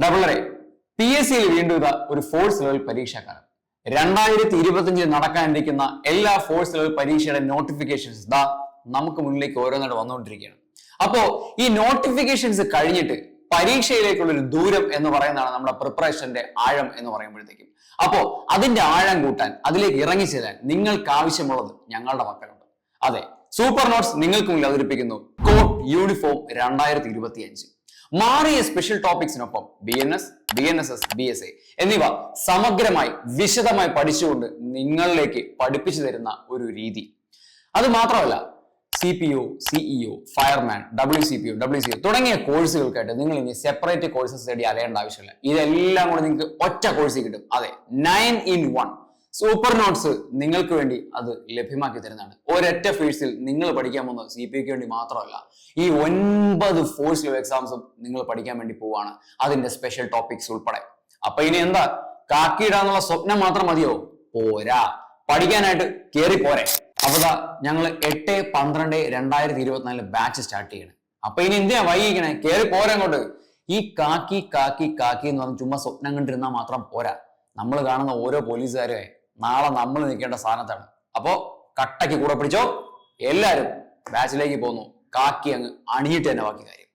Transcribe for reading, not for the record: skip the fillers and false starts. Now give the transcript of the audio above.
ഡബിളറെ PSC വീണ്ടും ഇതാ ഒരു ഫോഴ്സ് ലെവൽ പരീക്ഷാക്കാലം. 2025 നടക്കാനിരിക്കുന്ന എല്ലാ ഫോഴ്സ് ലെവൽ പരീക്ഷയുടെ നോട്ടിഫിക്കേഷൻസ് ദാ നമുക്ക് മുന്നിലേക്ക് ഓരോന്നായിട്ട് വന്നുകൊണ്ടിരിക്കുകയാണ്. അപ്പോ ഈ നോട്ടിഫിക്കേഷൻസ് കഴിഞ്ഞിട്ട് പരീക്ഷയിലേക്കുള്ള ഒരു ദൂരം എന്ന് പറയുന്നതാണ് നമ്മുടെ പ്രിപ്പറേഷന്റെ ആഴം എന്ന് പറയുമ്പോഴത്തേക്കും. അപ്പോ അതിന്റെ ആഴം കൂട്ടാൻ, അതിലേക്ക് ഇറങ്ങിച്ചേരാൻ നിങ്ങൾക്ക് ആവശ്യമുള്ളത് ഞങ്ങളുടെ പക്കലുണ്ട്. അതെ, സൂപ്പർ നോട്ട്സ് നിങ്ങൾക്ക് മുന്നിൽ അവതരിപ്പിക്കുന്നു കോഡ് യൂണിഫോം 2025. മാറിയ സ്പെഷ്യൽ ടോപ്പിക്സിനൊപ്പം BNS, BNSS, BSA എന്നിവ സമഗ്രമായി വിശദമായി പഠിച്ചുകൊണ്ട് നിങ്ങളിലേക്ക് പഠിപ്പിച്ചു തരുന്ന ഒരു രീതി. അത് മാത്രമല്ല CPO, CEO, fireman, WCPO, WCO തുടങ്ങിയ കോഴ്സുകൾക്കായിട്ട് നിങ്ങൾ ഇനി സെപ്പറേറ്റ് കോഴ്സസ് തേടി അലയേണ്ട ആവശ്യമില്ല. ഇതെല്ലാം കൂടെ നിങ്ങൾക്ക് ഒറ്റ കോഴ്സിൽ കിട്ടും. അതെ, 9-in-1 സൂപ്പർ നോട്ട്സ് നിങ്ങൾക്ക് വേണ്ടി അത് ലഭ്യമാക്കി തരുന്നതാണ്. ഒരൊറ്റ ഫീസിൽ നിങ്ങൾ പഠിക്കാൻ പോകുന്നത് CPOക്ക് വേണ്ടി മാത്രമല്ല, ഈ 9 ഫോഴ്സ് ലെവൽ എക്സാംസും നിങ്ങൾ പഠിക്കാൻ വേണ്ടി പോവാണ്, അതിന്റെ സ്പെഷ്യൽ ടോപ്പിക്സ് ഉൾപ്പെടെ. അപ്പൊ ഇനി എന്താ, കാക്കിയിടാന്നുള്ള സ്വപ്നം മാത്രം മതിയോ? പോരാ, പഠിക്കാനായിട്ട് കേറി പോരെ. അപ്പൊ ഞങ്ങൾ 8-12-2024 ബാച്ച് സ്റ്റാർട്ട് ചെയ്യണം. അപ്പൊ ഇനി എന്തിനാ വൈകിക്കണേ? കേറി പോരാ അങ്ങോട്ട്. ഈ കാക്കി കാക്കി കാക്കി എന്ന് പറഞ്ഞ് ചുമ്മാ സ്വപ്നം കണ്ടിരുന്നാൽ മാത്രം പോരാ. നമ്മൾ കാണുന്ന ഓരോ പോലീസുകാരെ നാളെ നമ്മൾ നിൽക്കേണ്ട സ്ഥാനത്താണ്. അപ്പോ കട്ടയ്ക്ക് കൂടെ പിടിച്ചോ. എല്ലാരും ബാച്ചിലേക്ക് പോകുന്നു. കാക്കി അങ്ങ് അണിയിട്ട് തന്നെ ബാക്കി കാര്യം.